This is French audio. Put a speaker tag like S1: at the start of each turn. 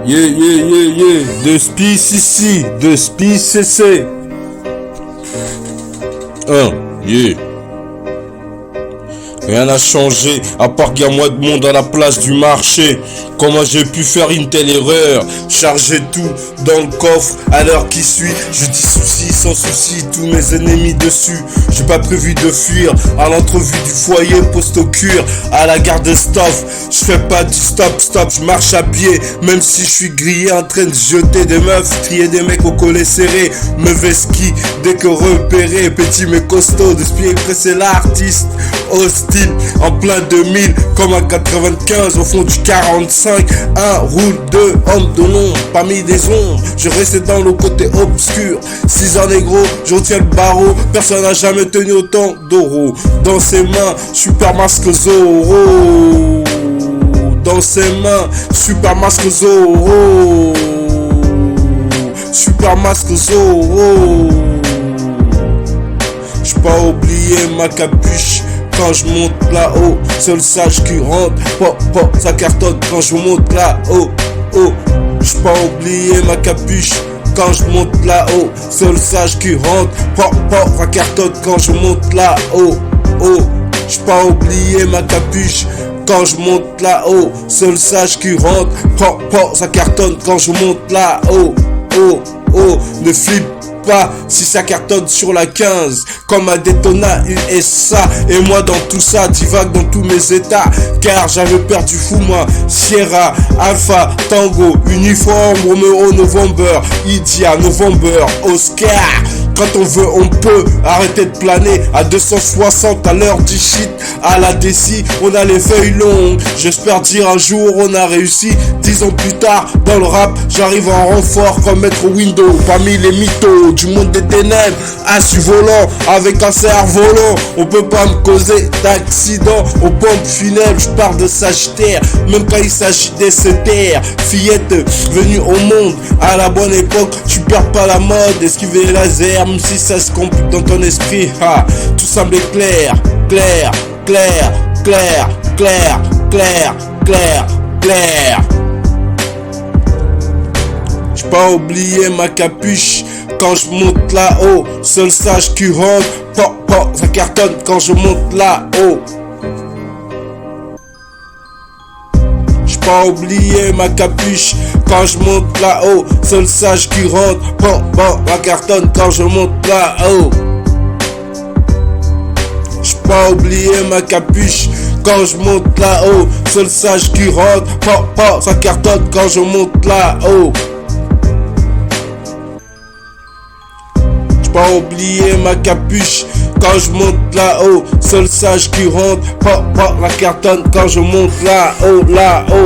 S1: Yeah, yeah, yeah, yeah. De Spice ici, de Spice CC. Yeah. Rien n'a changé, à part qu'il y a moins de monde à la place du marché. Comment j'ai pu faire une telle erreur? Charger tout dans le coffre à l'heure qui suit. Je dis souci sans souci, tous mes ennemis dessus. J'ai pas prévu de fuir à l'entrevue du foyer post-au-cure. À la gare de Stoff, je fais pas du stop, je marche à pied. Même si je suis grillé en train de jeter des meufs, trier des mecs au collet serré. Mauvais ski, dès que repéré, petit mais costaud. De spier pressé l'artiste hostile, en plein 2000, comme à 95, au fond du 45. Un roule de homme de l'ombre, parmi des ombres. Je restais dans le côté obscur. 6 ans négro, je retiens le barreau. Personne n'a jamais tenu autant d'euros. Dans ses mains, super masque Zorro. Dans ses mains, super masque Zorro. Super masque Zorro. J'suis pas oublié ma capuche quand je monte là-haut. Seul sage qui rentre, pop, ça cartonne quand je monte là-haut. J'suis pas oublié ma capuche quand je monte là-haut. Seul sage qui rentre, pop, ça cartonne quand je monte là-haut. J'suis pas oublié ma capuche quand je monte là-haut. Seul sage qui rentre, pop, ça cartonne quand je monte là-haut. Ne flippe pas si ça cartonne sur la 15 comme à Daytona USA. Et moi dans tout ça divague dans tous mes états, car j'avais perdu fou moi. Sierra, Alpha, Tango, Uniforme, Romeo, November, Idia, November, Oscar. Quand on veut, on peut arrêter de planer à 260 à l'heure du shit. À la déci, on a les feuilles longues. J'espère dire un jour on a réussi. 10 ans plus tard, dans le rap, j'arrive en renfort comme Maître Window. Parmi les mythos du monde des ténèbres, assis volant avec un cerf-volant. On peut pas me causer d'accident. Aux pompes funèbres, je pars de Sagittaire. Même quand il s'agit des terres. Fillette venue au monde à la bonne époque. Tu perds pas la mode, esquiver les lasers. Même si ça se complique dans ton esprit, tout semble clair. J'ai pas oublié ma capuche quand je monte là-haut. Seul sage qui rentre, ça cartonne quand je monte là-haut. J'ai pas oublié ma capuche quand je monte là-haut. Seul sage qui rentre, ça cartonne quand je monte là-haut. J'ai pas oublié ma capuche quand je monte là-haut. Seul sage qui rentre, ça cartonne quand je monte là-haut. J'ai pas oublié ma capuche quand je monte là-haut. Seul sage qui rentre, la cartonne quand je monte là-haut.